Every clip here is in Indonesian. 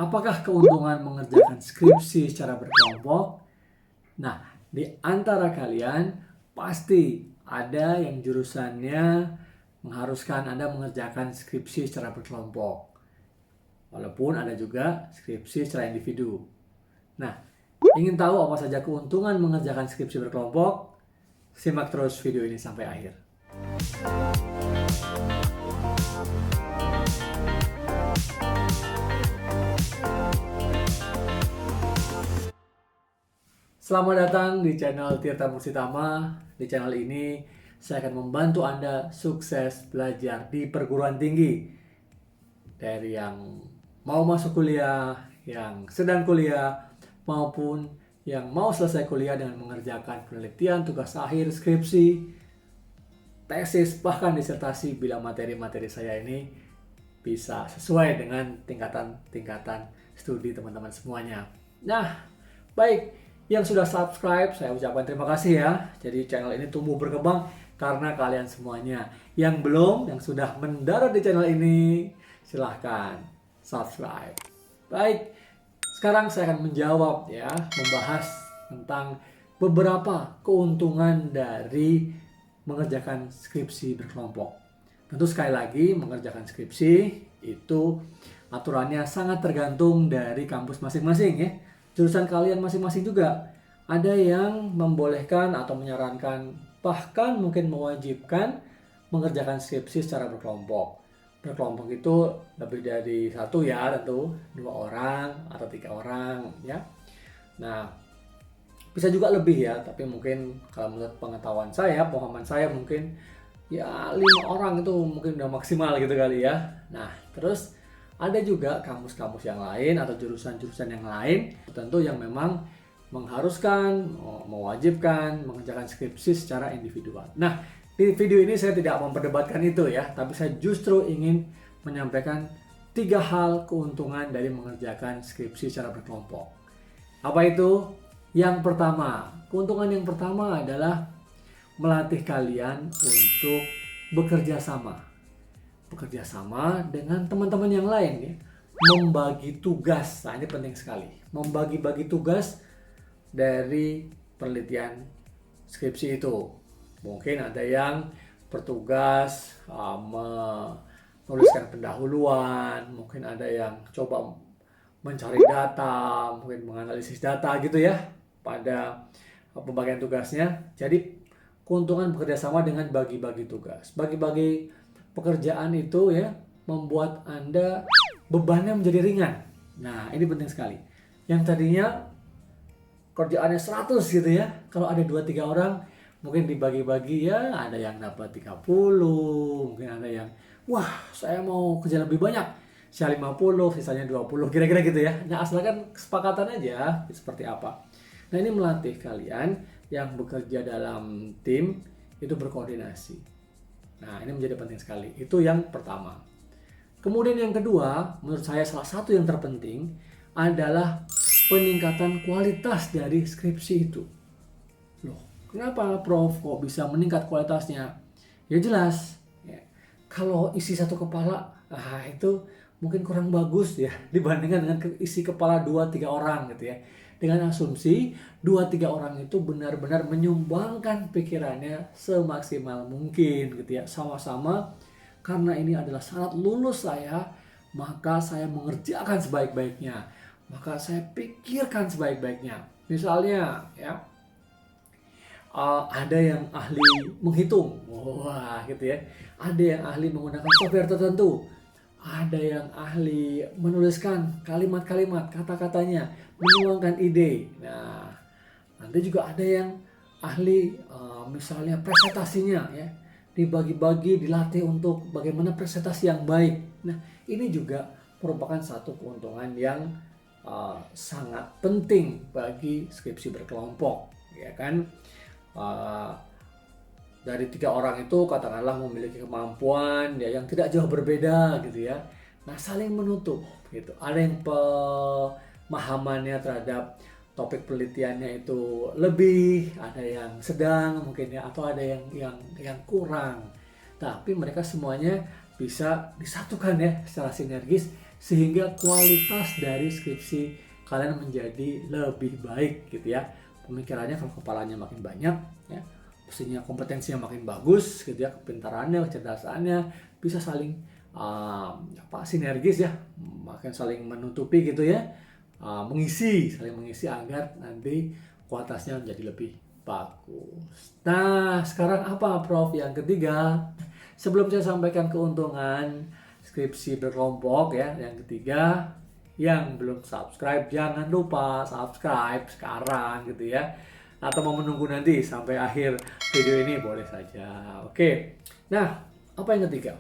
Apakah keuntungan mengerjakan skripsi secara berkelompok? Nah, di antara kalian pasti ada yang jurusannya mengharuskan Anda mengerjakan skripsi secara berkelompok. Walaupun ada juga skripsi secara individu. Nah, ingin tahu apa saja keuntungan mengerjakan skripsi berkelompok? Simak terus video ini sampai akhir. Selamat datang di channel Tirta Mursitama. Di channel ini saya akan membantu Anda sukses belajar di perguruan tinggi. Dari yang mau masuk kuliah, yang sedang kuliah, maupun yang mau selesai kuliah dengan mengerjakan penelitian, tugas akhir, skripsi, tesis, bahkan disertasi bila materi-materi saya ini bisa sesuai dengan tingkatan studi teman-teman semuanya. Nah, baik. Yang sudah subscribe, saya ucapkan terima kasih ya. Jadi channel ini tumbuh berkembang karena kalian semuanya. Yang belum, yang sudah mendarat di channel ini, silahkan subscribe. Baik, sekarang saya akan menjawab ya, membahas tentang beberapa keuntungan dari mengerjakan skripsi berkelompok. Tentu sekali lagi, mengerjakan skripsi itu aturannya sangat tergantung dari kampus masing-masing ya. Jurusan kalian masing-masing juga. Ada yang membolehkan atau menyarankan, bahkan mungkin mewajibkan mengerjakan skripsi secara berkelompok. Berkelompok itu lebih dari satu ya, tentu 2 orang atau 3 orang ya. Nah, bisa juga lebih ya, tapi mungkin kalau menurut pengetahuan saya, pemahaman saya mungkin ya 5 orang itu mungkin udah maksimal gitu kali ya. Nah, terus ada juga kampus-kampus yang lain atau jurusan-jurusan yang lain tentu yang memang mengharuskan, mewajibkan mengerjakan skripsi secara individual. Nah, di video ini saya tidak memperdebatkan itu ya, tapi saya justru ingin menyampaikan 3 hal keuntungan dari mengerjakan skripsi secara berkelompok. Apa itu? Yang pertama, keuntungan yang pertama adalah melatih kalian untuk bekerja sama. Bekerja sama dengan teman-teman yang lain ya. Membagi tugas. Nah, ini penting sekali. Membagi-bagi tugas dari penelitian skripsi itu. Mungkin ada yang bertugas menuliskan pendahuluan, mungkin ada yang coba mencari data, mungkin menganalisis data gitu ya pada pembagian tugasnya. Jadi keuntungan bekerja sama dengan bagi-bagi tugas. Bagi-bagi pekerjaan itu ya membuat Anda bebannya menjadi ringan. Nah, ini penting sekali. Yang tadinya kerjaannya 100 gitu ya. Kalau ada 2-3 orang mungkin dibagi-bagi ya, ada yang dapat 30, mungkin ada yang wah, saya mau kerja lebih banyak. Saya 50, sisanya 20, kira-kira gitu ya. Nah, asalkan kesepakatan aja seperti apa. Nah, ini melatih kalian yang bekerja dalam tim itu berkoordinasi. Nah, ini menjadi penting sekali. Itu yang pertama. Kemudian yang kedua, menurut saya salah satu yang terpenting adalah peningkatan kualitas dari skripsi itu. Loh, kenapa Prof kok bisa meningkat kualitasnya? Ya jelas, ya. Kalau isi satu kepala, itu mungkin kurang bagus ya dibandingkan dengan isi kepala 2-3 orang gitu ya. Dengan asumsi 2-3 orang itu benar-benar menyumbangkan pikirannya semaksimal mungkin gitu ya. Sama-sama karena ini adalah syarat lulus saya, maka saya mengerjakan sebaik-baiknya. Maka saya pikirkan sebaik-baiknya. Misalnya ya, ada yang ahli menghitung, wah gitu ya. Ada yang ahli menggunakan software tertentu. Ada yang ahli menuliskan kalimat-kalimat, kata-katanya, menuangkan ide. Nah, nanti juga ada yang ahli misalnya presentasinya ya, dibagi-bagi, dilatih untuk bagaimana presentasi yang baik. Nah, ini juga merupakan satu keuntungan yang sangat penting bagi skripsi berkelompok, ya kan? Dari 3 orang itu katakanlah memiliki kemampuan ya yang tidak jauh berbeda gitu ya. Nah, saling menutup gitu. Ada yang pemahamannya terhadap topik penelitiannya itu lebih, ada yang sedang mungkin ya, atau ada yang kurang. Tapi mereka semuanya bisa disatukan ya secara sinergis sehingga kualitas dari skripsi kalian menjadi lebih baik gitu ya. Pemikirannya kalau kepalanya makin banyak ya, pastinya kompetensinya makin bagus gitu ya, kepintarannya, kecerdasannya bisa saling sinergis ya, makin saling menutupi gitu ya, saling mengisi agar nanti kualitasnya menjadi lebih bagus. Nah, sekarang apa Prof? Yang ketiga, sebelum saya sampaikan keuntungan skripsi berkelompok ya, yang ketiga, yang belum subscribe jangan lupa subscribe sekarang gitu ya, atau mau menunggu nanti sampai akhir video ini boleh saja. Oke, nah apa yang ketiga?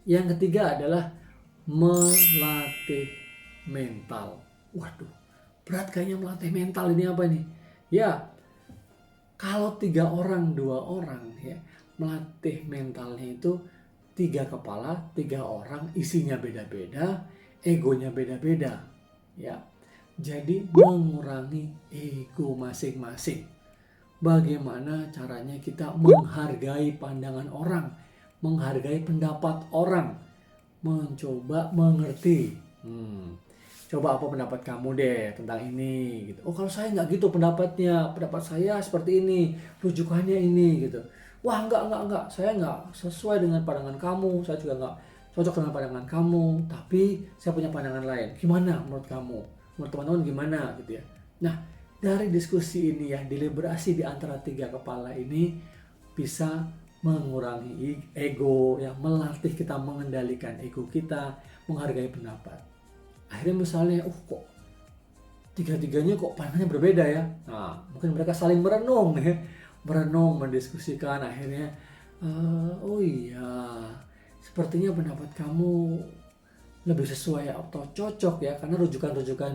Yang ketiga adalah melatih mental. Waduh, berat kayaknya melatih mental ini apa nih? Ya, kalau 3 orang, 2 orang ya, melatih mentalnya itu 3 kepala, 3 orang, isinya beda-beda, egonya beda-beda. Ya, jadi mengurangi ego masing-masing. Bagaimana caranya kita menghargai pandangan orang, menghargai pendapat orang, mencoba mengerti. Coba apa pendapat kamu deh tentang ini gitu. Oh, kalau saya nggak gitu pendapatnya, pendapat saya seperti ini, rujukannya ini gitu. Wah, enggak, saya nggak sesuai dengan pandangan kamu, saya juga nggak cocok dengan pandangan kamu, tapi saya punya pandangan lain. Gimana menurut kamu? Menurut teman-teman gimana gitu ya. Nah, dari diskusi ini ya, deliberasi di antara 3 kepala ini bisa mengurangi ego, ya, melatih kita mengendalikan ego kita, menghargai pendapat. Akhirnya misalnya, kok tiga-tiganya kok pandangannya berbeda ya. Nah, mungkin mereka saling merenung ya, mendiskusikan. Akhirnya, oh iya, sepertinya pendapat kamu lebih sesuai atau cocok ya, karena rujukan-rujukan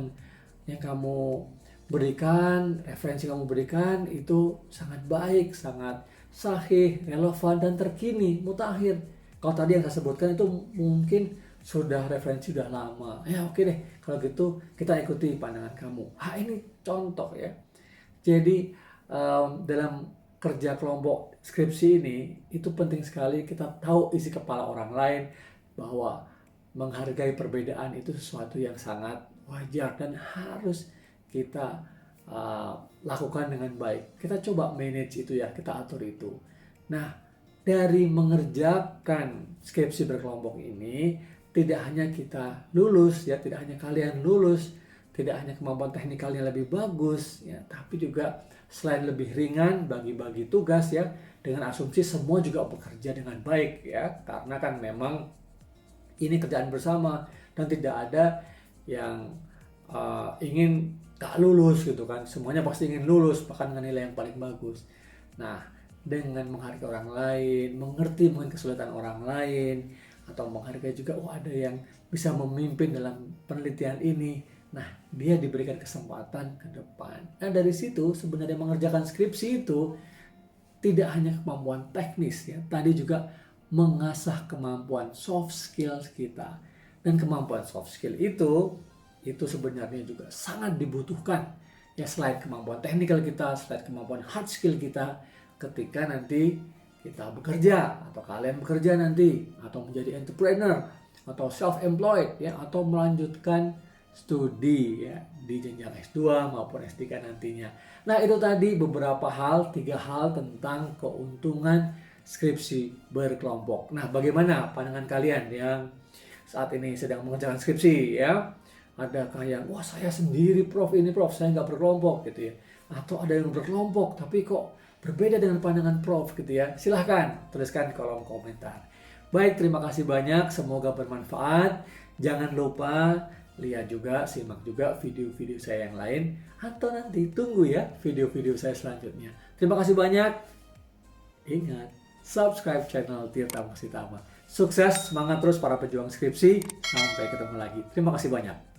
yang kamu berikan, referensi kamu berikan itu sangat baik, sangat sahih, relevan, dan terkini, mutakhir. Kalau tadi yang saya sebutkan itu mungkin sudah referensi sudah lama. Ya oke deh, kalau gitu kita ikuti pandangan kamu. Ini contoh ya. Jadi dalam kerja kelompok skripsi ini itu penting sekali kita tahu isi kepala orang lain, bahwa menghargai perbedaan itu sesuatu yang sangat wajar dan harus kita lakukan dengan baik. Kita coba manage itu ya, kita atur itu. Nah, dari mengerjakan skripsi berkelompok ini, tidak hanya kita lulus ya, tidak hanya kalian lulus, tidak hanya kemampuan teknikalnya lebih bagus ya, tapi juga selain lebih ringan bagi-bagi tugas ya, dengan asumsi semua juga bekerja dengan baik ya, karena kan memang ini kerjaan bersama dan tidak ada yang ingin tak lulus gitu kan, semuanya pasti ingin lulus bahkan dengan nilai yang paling bagus. Nah, dengan menghargai orang lain, mengerti mungkin kesulitan orang lain, atau menghargai juga ada yang bisa memimpin dalam penelitian ini, nah dia diberikan kesempatan ke depan. Nah, dari situ sebenarnya mengerjakan skripsi itu tidak hanya kemampuan teknis ya, tadi juga mengasah kemampuan soft skills kita. Dan kemampuan soft skill itu sebenarnya juga sangat dibutuhkan ya, selain kemampuan teknikal kita, selain kemampuan hard skill kita ketika nanti kita bekerja, atau kalian bekerja nanti, atau menjadi entrepreneur, atau self-employed ya, atau melanjutkan studi ya di jenjang S2 maupun S3 nantinya. Nah, itu tadi beberapa hal, 3 hal tentang keuntungan skripsi berkelompok. Nah, bagaimana pandangan kalian yang saat ini sedang mengerjakan skripsi ya? Adakah yang, saya sendiri Prof, saya nggak berkelompok gitu ya. Atau ada yang berkelompok tapi kok berbeda dengan pandangan Prof gitu ya. Silahkan tuliskan di kolom komentar. Baik, terima kasih banyak, semoga bermanfaat. Jangan lupa lihat juga, simak juga video-video saya yang lain, atau nanti tunggu ya video-video saya selanjutnya. Terima kasih banyak. Ingat, subscribe channel Tirta Mursitama. Sukses, semangat terus para pejuang skripsi. Sampai ketemu lagi. Terima kasih banyak.